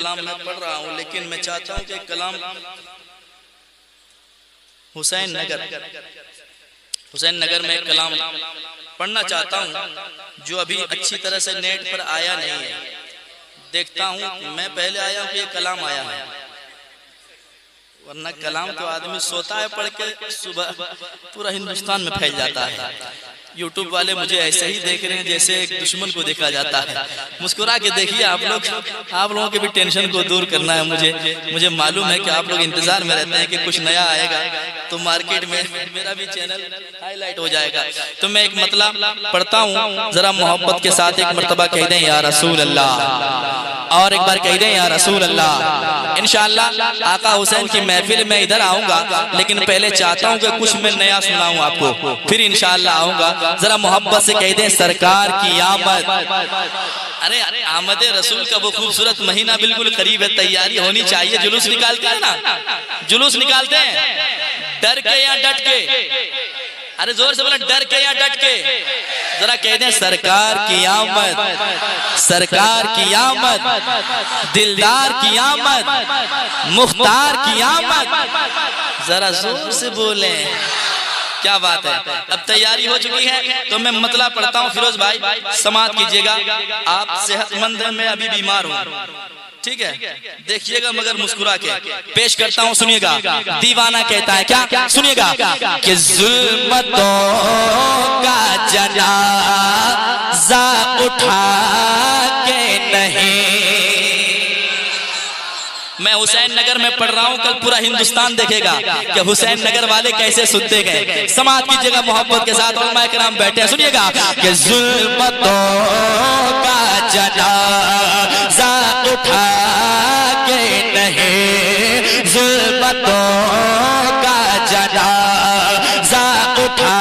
کلام میں پڑھ رہا ہوں، لیکن میں چاہتا ہوں کہ کلام حسین نگر میں ایک کلام پڑھنا چاہتا ہوں جو ابھی اچھی طرح سے نیٹ پر آیا نہیں ہے. دیکھتا ہوں، میں پہلے آیا ہوں کہ یہ کلام آیا ہے، ورنہ کلام تو آدمی سوتا ہے پڑھ کے صبح پورا ہندوستان میں پھیل جاتا ہے. یوٹیوب والے مجھے ایسے ہی دیکھ رہے ہیں جیسے ایک دشمن کو دیکھا جاتا ہے. مسکرا کے دیکھیے آپ لوگوں کے بھی ٹینشن کو دور کرنا ہے. مجھے معلوم ہے کہ آپ لوگ انتظار میں رہتے ہیں کہ کچھ نیا آئے گا تو مارکیٹ میں میرا بھی چینل ہائی لائٹ ہو جائے گا. تو میں ایک مطلب پڑھتا ہوں، ذرا محبت کے ساتھ ایک مرتبہ کہہ دیں یا رسول اللہ، اور ایک بار کہہ دیں یا رسول اللہ. انشاءاللہ آقا حسین کی محفل میں ادھر آؤں گا، لیکن پہلے چاہتا ہوں کہ کچھ میں نیا سناؤں آپ کو، پھر انشاءاللہ آؤں گا. ذرا محبت سے کہہ دیں سرکار کی آمد. ارے آمد رسول کا وہ خوبصورت مہینہ بالکل قریب ہے، تیاری ہونی چاہیے. جلوس نکالتے ہیں نا، جلوس نکالتے ہیں، ڈر کے یا ڈٹ کے؟ ارے زور سے بولا، ڈر کے یا ڈٹ کے؟ ذرا کہہ دیں سرکار کی آمد، سرکار کی آمد، دلدار کی آمد، مختار کی آمد. ذرا زور سے بولیں. کیا بات ہے. اب تیاری ہو چکی ہے تو میں مطلع پڑھتا ہوں. فیروز بھائی سماعت کیجئے گا. آپ صحت مند ہیں، میں ابھی بیمار ہوں، ٹھیک ہے؟ دیکھیے گا مگر مسکرا کے. پیش کرتا ہوں، سنیے گا. دیوانہ کہتا ہے کیا؟ سنیے گا کہ ظلمتوں کا جنازہ اٹھا کے نہیں. میں حسین نگر میں پڑھ رہا ہوں، کل پورا ہندوستان دیکھے گا کہ حسین نگر والے کیسے سنتے گئے. سماعت کیجئے گا محبت کے ساتھ. علماء کرام بیٹھے ہیں، سنیے گا کہ ظلمتوں کا جنازہ اٹھا کے نہیں، ظلمتوں کا جنازہ اٹھا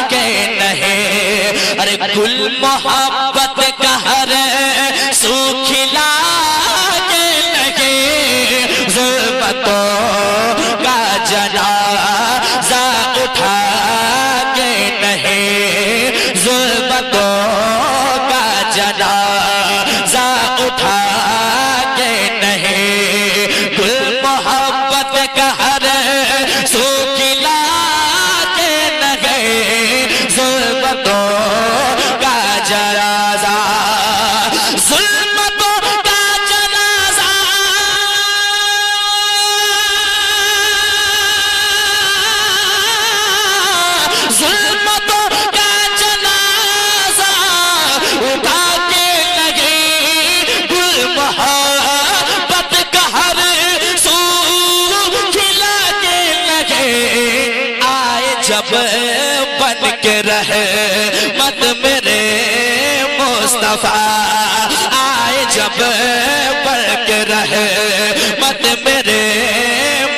کے نہیں. ارے گل محبت کا ہر سو کھلا کا جنازہ اٹھا کے نہیں، ظلمتوں کا جنازہ اٹھا کے نہیں. گل محبت کا ہر سو کھلا کے نہیں، ظلمتوں کا جنازہ، ظلمتوں کا جنازہ، ظلمتوں کا جنازہ اٹھا کے نہیں. گل محبت کا ہر سو کھلا کے نہیں. آئے جب بن کے رحمت میرے مصطفیٰ، آئے جب بن کے رحمت میرے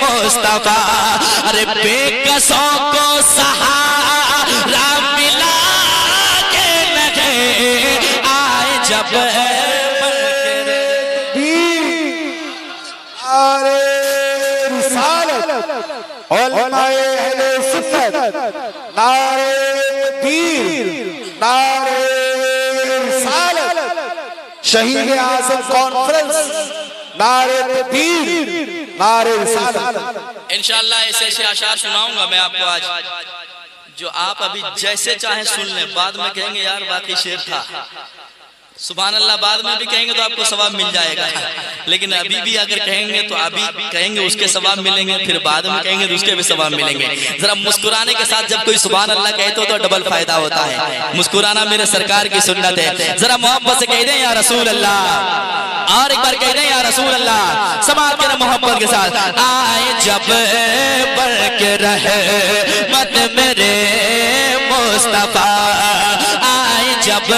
مصطفیٰ. ارے بے کسوں کو سہارا ملا کے نہیں. آئے جب علماء اہل سنت، نعرہ تکبیر، نعرہ رسالت، شہید اعظم کانفرنس، نعرہ تکبیر، نعرہ رسالت. انشاءاللہ ایسے ایسے اشعار سناؤں گا میں آپ کو آج، جو آپ ابھی جیسے چاہیں سن لیں. بعد میں کہیں گے یار واقعی شعر تھا، سبحان اللہ. بعد میں بھی کہیں گے تو آپ کو ثواب مل جائے گا، لیکن ابھی بھی اگر کہیں گے تو ابھی کہیں گے اس کے ثواب ملیں گے، پھر بعد میں کہیں گے تو اس کے بھی ثواب ملیں گے. ذرا مسکرانے کے ساتھ جب کوئی سبحان اللہ کہتے ہو تو ڈبل فائدہ ہوتا ہے. مسکرانا میرے سرکار کی سنت ہے. ذرا محبت سے کہہ دیں یا رسول اللہ، اور ایک بار کہہ دیں یا رسول اللہ. سماعت کریں محبت کے ساتھ. آئے جب بڑھ کے رحمت میرے مصطفیٰ، آئے جب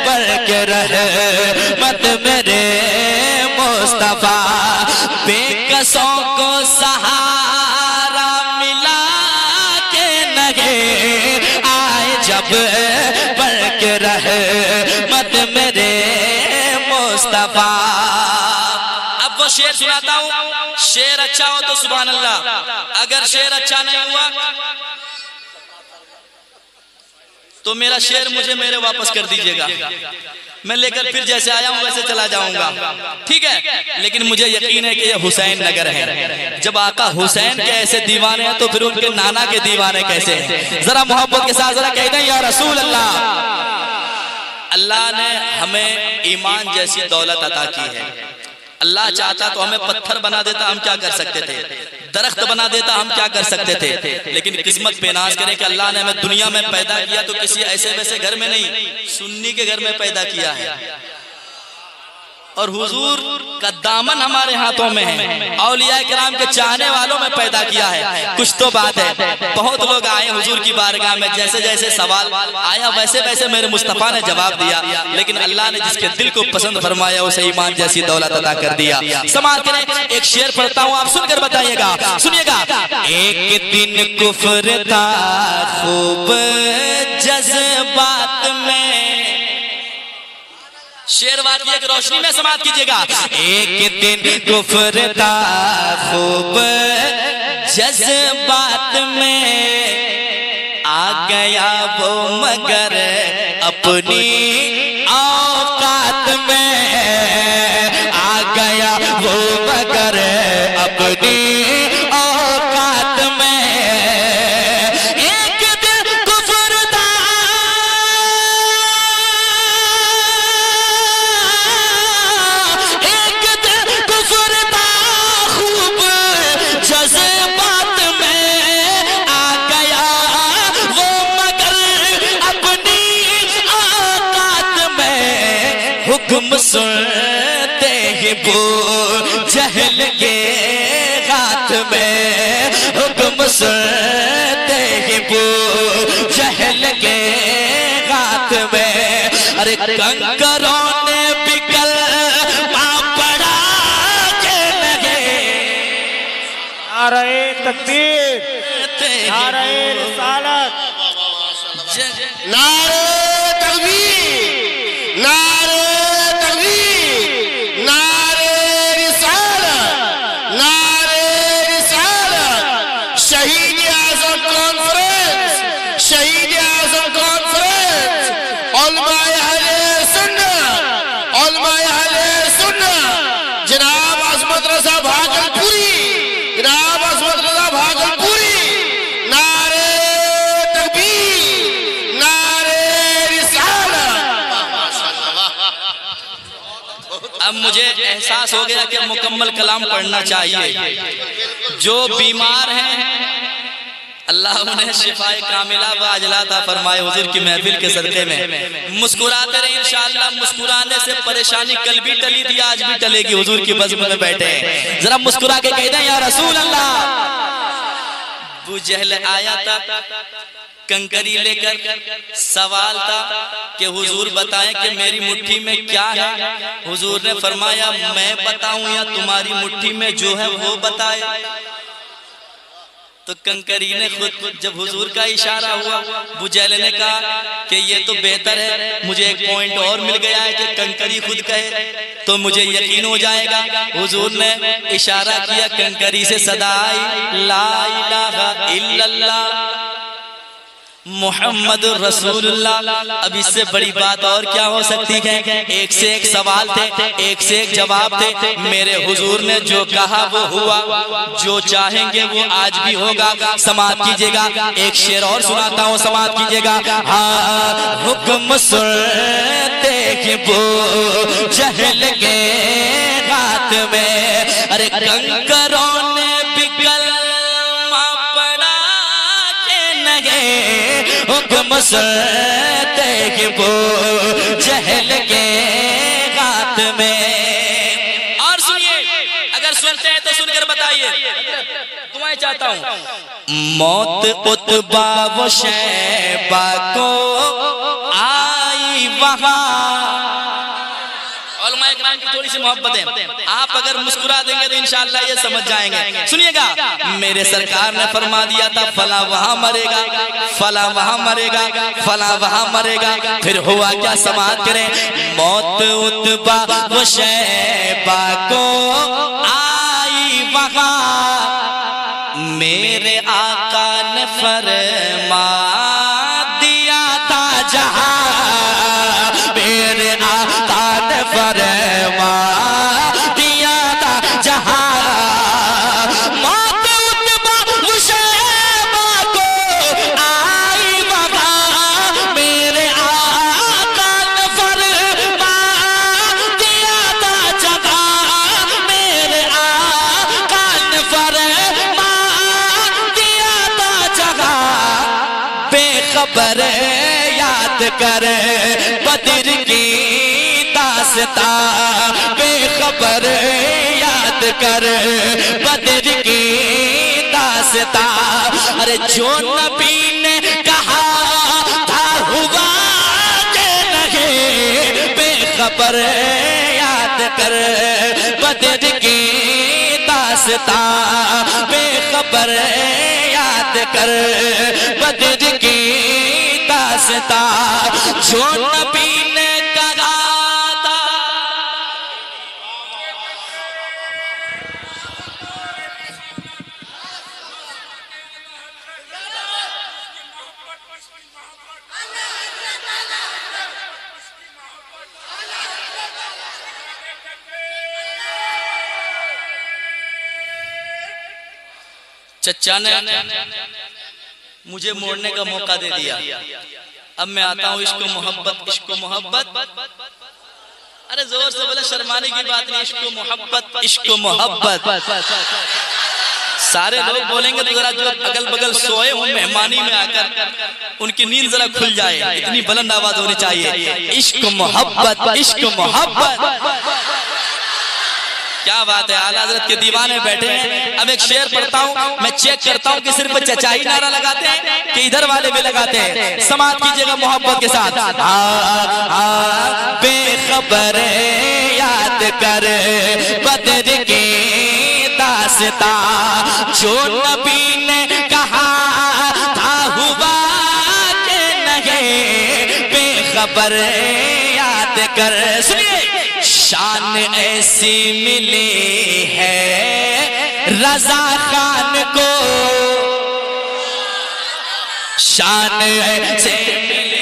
بڑھ کے رحمت میرے مصطفیٰ. بے کسوں کو سہارا ملا کے نہیں. آئے جب بڑھ کے رحمت میرے مصطفیٰ. اب وہ شعر سناتا ہوں. شعر اچھا ہو تو سبحان اللہ، اگر شعر اچھا نہیں ہوا تو میرا شعر مجھے واپس کر دیجئے گا. میں لے کر پھر جیسے آیا ہوں ویسے چلا جاؤں گا، ٹھیک ہے؟ لیکن مجھے یقین ہے کہ یہ حسین نگر ہے. جب آقا حسین کے ایسے دیوانے ہیں تو پھر ان کے نانا کے دیوانے کیسے ہیں؟ ذرا محبت کے ساتھ ذرا کہہ دیں یا رسول اللہ. اللہ نے ہمیں ایمان جیسی دولت عطا کی ہے. اللہ چاہتا تو ہمیں پتھر بنا دیتا، ہم کیا کر سکتے تھے؟ درخت بنا دیتا، ہم کیا کر سکتے تھے؟ لیکن قسمت پہ ناز کریں کہ اللہ نے ہمیں دنیا میں پیدا کیا تو کسی ایسے ویسے گھر میں نہیں، سنی کے گھر میں پیدا کیا ہے. اور حضور کا دامن ہمارے ہاتھوں میں ہے، اولیاء کرام کے چاہنے والوں میں پیدا کیا ہے. کچھ تو بات ہے. بہت لوگ آئے حضور کی بارگاہ میں، جیسے جیسے سوال آیا ویسے ویسے میرے مصطفیٰ نے جواب دیا، لیکن اللہ نے جس کے دل کو پسند فرمایا اسے ایمان جیسی دولت عطا کر دیا. سماعت کریں، ایک شعر پڑھتا ہوں، آپ سن کر بتائیے گا، سنیے گا. ایک دن کفر تھا خوب جذبات میں، شعر واقعے کی روشنی میں سماعت کیجئے گا. ایک دن کفر تھا خوب جذبات میں، آ گیا وہ مگر اپنی اوقات میں، آ گیا وہ مگر اپنی اوقات میں. ایک دن کفر تھا، ایک دن کفر تھا خوب جذبات میں، آ گیا وہ مگر اپنی اوقات میں. حکم سنتے ہی وہ جہل کے ہاتھ میں، حکم سنتے ہی وہ جہل کے ہاتھ میں. ارے کنکروں نے بکل ماں پڑا کے لگے، نعرہ تکبیر، نعرہ رسالت، نعرہ تکبیر، نعرہ تکبیر، نعرہ رسالت، نعرہ رسالت. شہید اعظم کانفرنس، شہید اعظم کانفرنس، علماء اہل سنت، علماء اہل سنت، جناب عظمت رضا بھاگلپوری، جناب عظمت رضا بھاگلپوری. نعرہ تکبیر، نعرہ رسالت. اب مجھے احساس ہو گیا کہ مکمل کلام پڑھنا چاہیے. جو بیمار ہیں اللہ انہیں شفا کاملہ و عاجلہ عطا فرمائے حضور کی محفل کے صدقے میں. مسکراتے رہیں انشاءاللہ. مسکرانے سے پریشانی کل بھی ٹلی تھی، آج بھی ٹلے گی. حضور کی بزم میں بیٹھے ہیں، ذرا مسکرا کے کہہ دیں یا رسول اللہ. ابو جہل آیا تھا کنکری لے کر، سوال تھا کہ حضور بتائیں کہ میری مٹھی میں کیا ہے. حضور نے فرمایا میں بتاؤں یا تمہاری مٹھی میں جو ہے وہ بتائے. تو کنکری نے خود، جب حضور کا اشارہ ہوا، ابو جہل نے کہا کہ یہ تو بہتر ہے، مجھے ایک پوائنٹ اور مل گیا ہے کہ کنکری خود کہے تو مجھے یقین ہو جائے گا. حضور نے اشارہ کیا، کنکری سے صدا آئی، لا الہ الا اللہ محمد رسول اللہ. اب اس سے بڑی بات اور کیا ہو سکتی ہے؟ ایک سے ایک سوال تھے، ایک سے ایک جواب تھے. میرے حضور نے جو کہا وہ ہوا، جو چاہیں گے وہ آج بھی ہوگا. سماعت کیجئے گا، ایک شعر اور سناتا ہوں، سماعت کیجئے گا. ہاں حکم سنتے ہی وہ جہل کے ہاتھ میں، ارے کنکروں نے بکل حکم سنتے ہی وہ جہل کے ہاتھ میں. اور سنیے، اگر سنتے ہیں تو سن کر بتائیے، دعائیں چاہتا ہوں. موت عتبہ و شیبہ کو آئی وہاں. علماء اکرام کی تھوڑی سی محبت ہے، آپ اگر مسکرا دیں گے تو انشاءاللہ یہ سمجھ جائیں گے. سنیے گا، میرے سرکار نے فرما دیا تھا فلاں وہاں مرے گا، فلاں وہاں مرے گا، فلاں وہاں مرے گا. پھر ہوا کیا؟ سماعت کریں. موت عتبہ و شیبہ کو آئی وہاں، میرے آقا نے فرما دیا تھا جہاں، میرے آقا نے فرما دیا خبر یاد کر بدر کی داستان، بے خبر یاد کر بدر کی داستان. ارے جو نبی نے کہا تھا ہوا کہ نہیں، بے خبر یاد کر بدر کی داستان، بے خبر یاد کر بدر کی داستان. جو نبی نے کہا تھا. چچا نے مجھے موڑنے کا موقع دے دیا. اب میں آتا ہوں عشق و محبت، عشق و محبت. ارے زور سے بولے، شرمانے کی بات نہیں. عشق و محبت، عشق و محبت. سارے لوگ بولیں گے تو ذرا جو اگل بگل سوئے ہوں مہمانی میں آ کر ان کی نیند ذرا کھل جائے. اتنی بلند آواز ہونی چاہیے. عشق و محبت، عشق و محبت. کیا بات ہے، اعلیٰ حضرت کے دیوانے بیٹھے ہیں. اب ایک شعر پڑھتا ہوں، میں چیک کرتا ہوں کہ صرف چچائی نعرہ لگاتے ہیں کہ ادھر والے بھی لگاتے ہیں. سماعت کیجئے گا محبت کے ساتھ. بے خبر یاد کر بدر کی داستان، جو نبی نے کہا تھا ہوا کہ نہیں، بے خبر یاد کر. سنیے، شان ایسی ملی ہے رضا خان کو، شان ایسی ملی.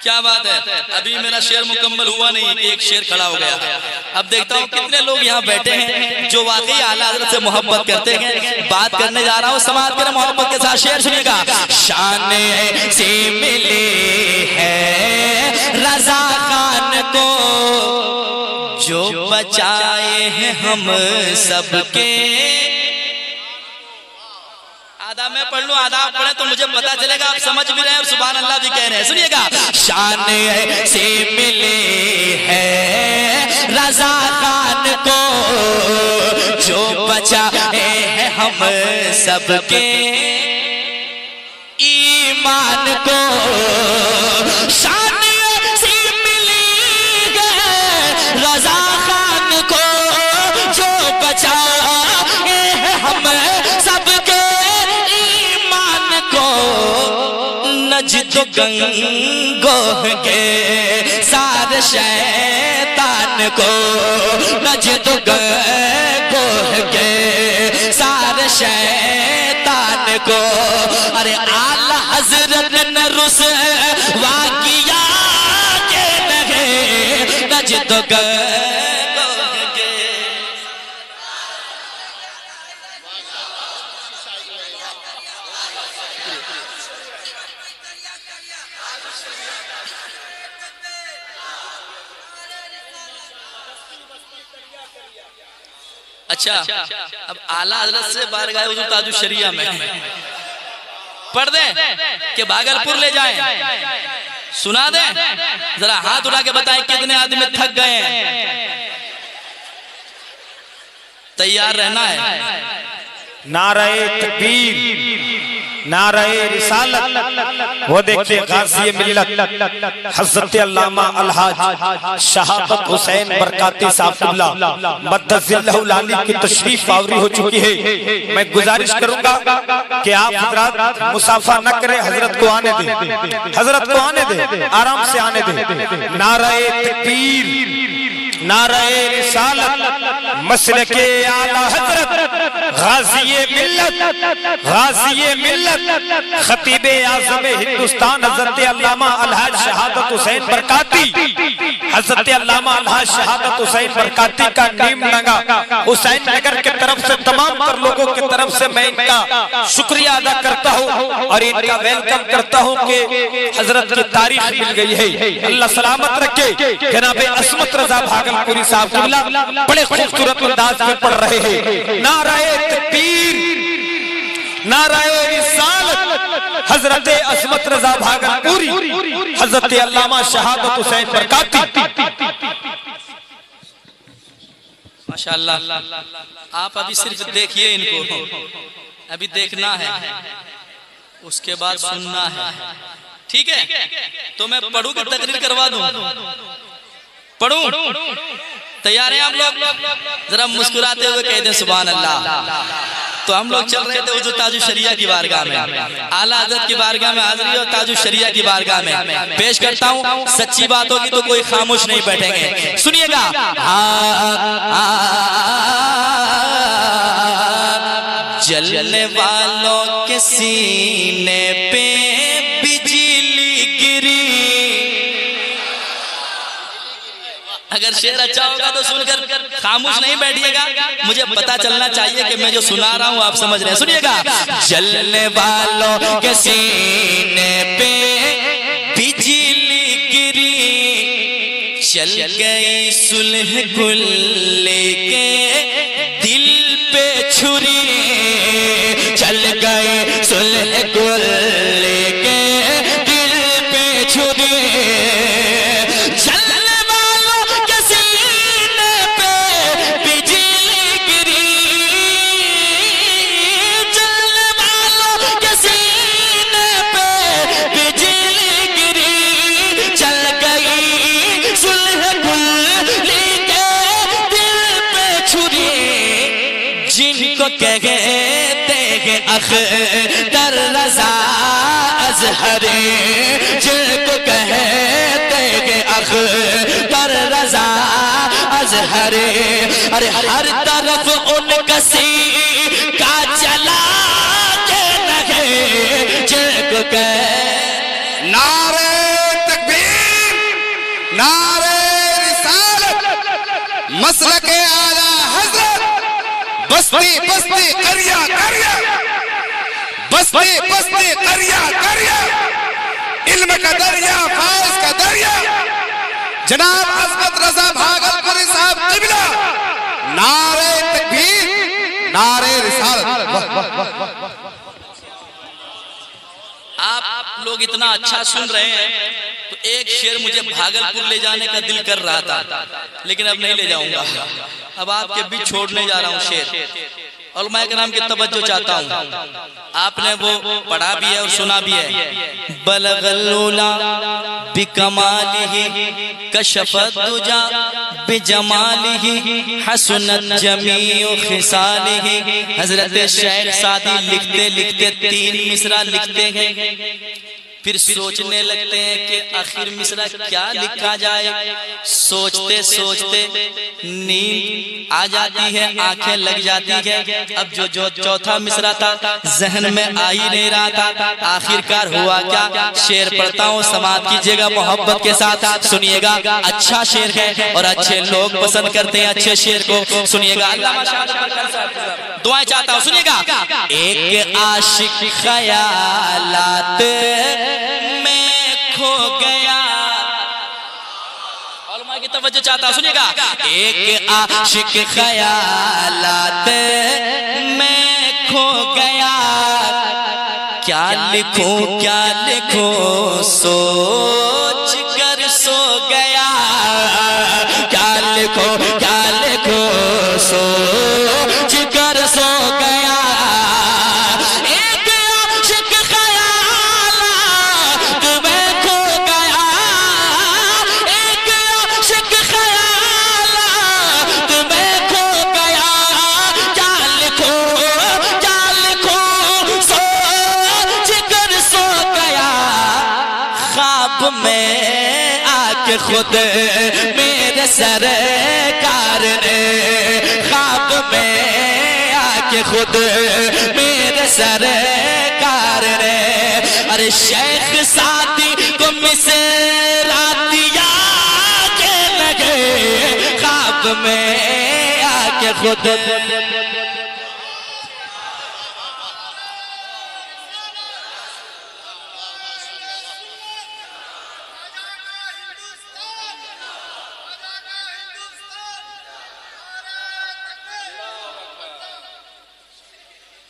کیا بات ہے، ابھی میرا شعر مکمل ہوا نہیں کہ ایک شعر کھڑا ہو گیا. اب دیکھتا ہوں کتنے لوگ یہاں بیٹھے ہیں جو واقعی اعلیٰ حضرت سے محبت کرتے ہیں. بات کرنے جا رہا ہوں، سماعت کریں محبت کے ساتھ. شعر سنیے گا. شان ایسی ملی ہے رضا خان کو، جو بچائے ہیں ہم سب کے. آدھا میں پڑھ لوں، آدھا آپ پڑھیں تو مجھے پتا چلے گا آپ سمجھ بھی رہے ہیں اور سبحان اللہ بھی کہہ رہے ہیں. سنیے گا. شان ایسی ملی ہے رضا خان کو، جو بچائے ہیں ہم سب کے ایمان کو. شان ایسی ملی ہے رضا خان کو، جو بچائے ہیں ہم سب کے نجد و گنگوہ کے سار شیطان کو، نجد و گنگوہ کے سار شیطان کو. ارے اعلیٰ حضرت نے رسوا کیا کہ نہیں، نجد و گنگوہ کے. اچھا، اب اعلیٰ حضرت سے بارگاہ حضور تاج الشریعہ میں پڑھ دیں کہ بھاگلپور لے جائیں، سنا دیں. ذرا ہاتھ اٹھا کے بتائیں کتنے آدمی تھک گئے ہیں. تیار رہنا ہے. نعرہ تکبیر، نعرہ رسالت. وہ دیکھتے غازی ملت حضرت علامہ الحاج شہادت حسین برکاتی صاحب اللہ مدد اللہ العالی کی تشریف آوری ہو چکی ہے. میں گزارش کروں گا کہ آپ حضرات مصافحہ نہ کریں، حضرت کو آنے دیں، حضرت کو آنے دیں، آرام سے آنے دیں. نعرہ تکبیر، نعرہ رسالت مسلک اعلی حضرت غازی ملت خطیب اعظم ہندوستان حضرت علامہ الحاج شہادت حسین برکاتی، حضرت علامہ الحاج شہادت حسین برکاتی کا نیم نگا حسین نگر کے طرف سے تمام تر لوگوں کی طرف سے میں ان کا شکریہ ادا کرتا ہوں اور ان کا ویلکم کرتا ہوں کہ حضرت کی تاریخ مل گئی ہے۔ اللہ سلامت رکھے۔ جناب عصمت رضا بھاگلپوری صاحب قبلہ بڑے خوبصورت انداز میں پڑھ رہے ہیں۔ نعرہ تکبیر، نعرہ رسالت، حضرت عصمت رضا بھاگلپوری، حضرت علامہ شہادت حسین برکاتی۔ ماشاءاللہ، آپ ابھی صرف دیکھئے ان کو، ابھی دیکھنا ہے، اس کے بعد سننا ہے، ٹھیک ہے؟ تو میں پڑھوں کہ تقریر کروا دوں؟ پڑھوں؟ تیار ہیں آپ لوگ؟ ذرا مسکراتے ہوئے کہہ دیں سبحان اللہ۔ تو ہم لوگ چل رہے تھے حضور تاج الشریعہ کی بارگاہ میں، اعلیٰ حضرت کی بارگاہ میں حاضری اور تاج الشریعہ کی بارگاہ میں پیش کرتا ہوں۔ سچی بات ہوگی تو کوئی خاموش نہیں بیٹھیں گے، سنیے گا۔ جلنے والوں کے سینے پہ بجلی گری۔ اگر شعر اچھا ہوگا تو سن کر خاموش نہیں بیٹھیے گا، مجھے پتا چلنا چاہیے کہ میں جو سنا رہا ہوں آپ سمجھ رہے ہیں۔ سنیے گا۔ جلنے والوں کے سینے پہ بجلی گری، چل گئی صلح گل لے کے دل پہ چھری، چل گئی صلح گل لے کے دل پہ چھری۔ کہتے ہیں اختر رضا ازہری، جن کو کہتے ہیں اختر رضا ازہری، ارے ہر طرف ان کسی کا چلا کے لگے، جن کو کہتے نعرہ تکبیر، نعرہ رسالت، مسلک اعلی حضرت، بستی بستی قریہ قریہ، بستی بستی قریہ قریہ، علم کا دریا، فائز کا دریا، جناب عصمت رضا بھاگلپوری صاحب قبلہ، نعرہ تکبیر، نعرہ رسالت۔ آپ لوگ اتنا اچھا سن رہے ہیں تو ایک شعر مجھے بھاگلپور لے جانے کا دل کر رہا تھا، لیکن اب نہیں لے جاؤں گا، اب آپ کے بیچ چھوڑنے جا رہا ہوں شعر۔ علماء کرام کی توجہ چاہتا ہوں، آپ نے وہ پڑھا بھی ہے اور سنا بھی ہے۔ بلغ العلا بکمالہ کشفت دجا بجمالہ حسنت جمیع خصالہ۔ حضرت شیخ سعدی لکھتے لکھتے 3 مصرع لکھتے ہیں، پھر سوچنے لگتے ہیں کہ آخر مصرع کیا لکھا جائے۔ سوچتے سوچتے نیند آ جاتی ہے، آنکھیں لگ جاتی ہے۔ اب جو چوتھا مصرع تھا ذہن میں آ ہی نہیں رہا تھا۔ آخرکار ہوا کیا؟ شعر پڑھتا ہوں، سماعت کیجئے گا محبت کے ساتھ، سنیے گا۔ اچھا شعر ہے اور اچھے لوگ پسند کرتے ہیں اچھے شعر کو، سنیے گا۔ دعائیں چاہتا ہوں، سنیے گا۔ ایک عاشق خیالات میں کھو گیا، علماء کی توجہ چاہتا ہوں، سنیے گا۔ ایک عاشق خیالات میں کھو گیا، کیا لکھوں کیا لکھوں سوچ کر سو گیا، کیا لکھوں کیا لکھوں سوچ کر سو گیا۔ میں آ کے خود میرے سر کار نے خواب میں آ کے خود میرے سرکار نے ارے شیخ ساتھی کو مسراتیا کے لگے خواب میں آ کے خود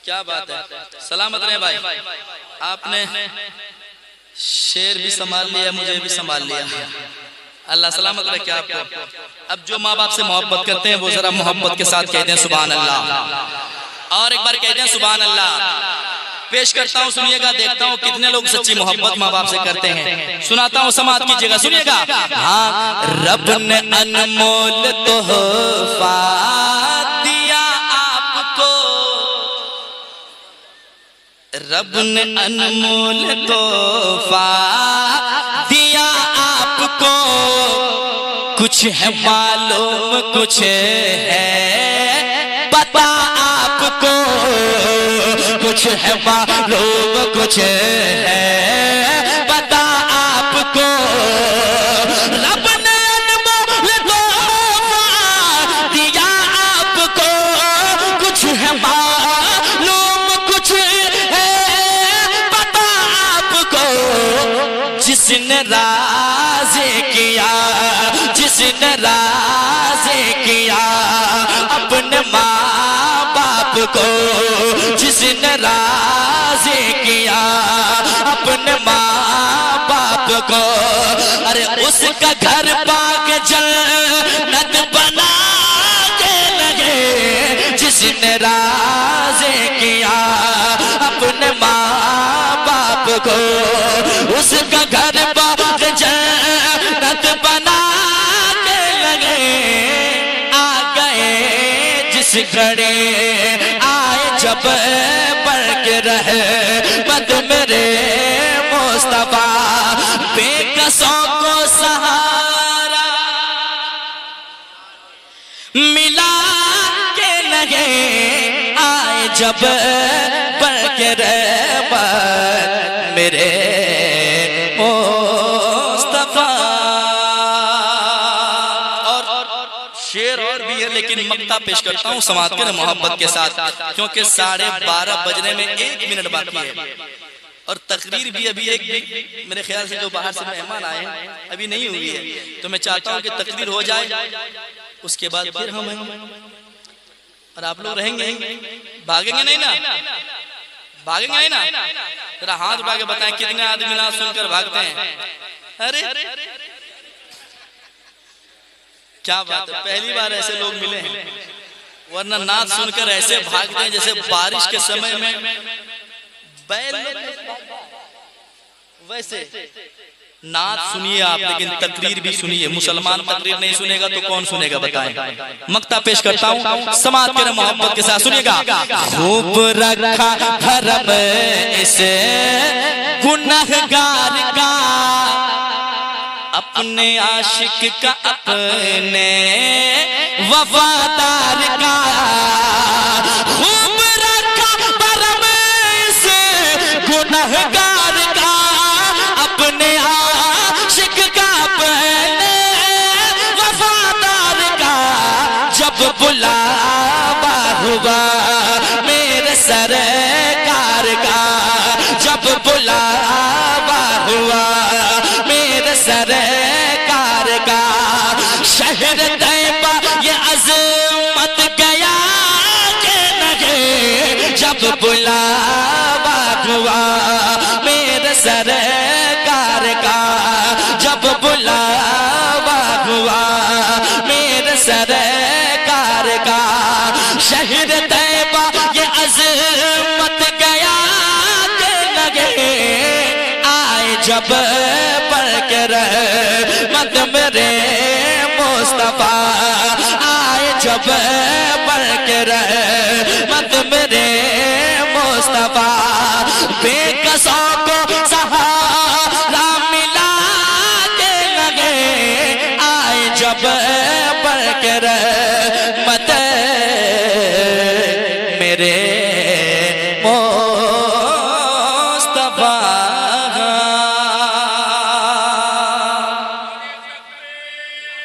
کیا بات ہے سلامت رہے بھائی آپ نے شیر بھی سنبھال لیا مجھے بھی سنبھال لیا اللہ سلامت رکھے آپ کو اب جو ماں باپ سے محبت کرتے ہیں وہ ذرا محبت کے ساتھ کہتے ہیں سبحان اللہ اور ایک بار کہتے ہیں سبحان اللہ پیش کرتا ہوں سنیے گا دیکھتا ہوں کتنے لوگ سچی محبت ماں باپ سے کرتے ہیں سناتا ہوں سماعت کیجئے گا سنیے گا ہاں رب نے انمول تحفہ دیا آپ کو رب نے انمول تحفہ دیا آپ کو کچھ ہے معلوم کچھ ہے پتا آپ کو کچھ ہے معلوم کچھ ہے پتا آپ کو رب نے انمول تحفہ دیا آپ کو کچھ ہے معلوم کچھ جس نے راضی کیا جس نے راضی کیا اپنے ماں باپ کو جس نے راضی کیا اپنے ماں باپ کو ارے اس کا گھر باغ جنت بنا کے لگے جس نے راضی کیا اپنے ماں باپ کو اس کا گھر باغ جنت بنا کے لگے آ گئے جس گھڑی آئے جب بڑھ کے رہے مد میرے مصطفیٰ بے کسوں کو سہارا ملا کے لگے آئے جب بڑھ کے رہے مد میرے شیر اور بھی ہے لیکن مقطع پیش کرتا ہوں سماعت کریں محبت کے ساتھ کیونکہ 12:30 بجنے میں 1 منٹ باقی ہے اور تقریر بھی ابھی ایک میرے خیال سے جو باہر سے مہمان آئے ہیں ابھی نہیں ہوئی ہے تو میں چاہتا ہوں کہ تقریر ہو جائے اس کے بعد پھر ہم اور آپ لوگ رہیں گے بھاگیں گے نہیں نا بھاگیں گے نا ذرا ہاتھ اٹھا کے بتائیں کتنے آدمی نہ سن کر بھاگتے ہیں ارے کیا بات ہے پہلی بار ایسے لوگ ملے ہیں ورنہ نعت سن کر ایسے بھاگتے ہیں جیسے بارش کے سمے میں بیل ویسے نعت سنیے آپ لیکن تقریر بھی سنیے مسلمان تقریر نہیں سنے گا تو کون سنے گا بتائیں مقطع پیش کرتا ہوں سماعت کریں محبت کے ساتھ سنیے گا خوب رکھا حرم اس گنہگار کا اپنے عاشق کا اپنے وفادار کا خوب رکھا حرم اس گنہگار کا اپنے عاشق کا اپنے وفادار کا جب بلاوا ہوا میرے سرکار کا جب بلاوا ہوا میرے سرکار کا شہر طیبہ یہ عظمت گیا کہ لگے جب بلاوا ہوا میرے سرکار کا جب بلاوا ہوا میرے سرکار کا شہر طیبہ یہ عظمت گیا کہ لگے آئے جب بڑھ کے رحمت میرے مصطفیٰ آئے جب بڑھ کے رحمت میرے مصطفیٰ بے کسوں کو سہارا ملا کے لگے آئے جب بڑھ کے میرے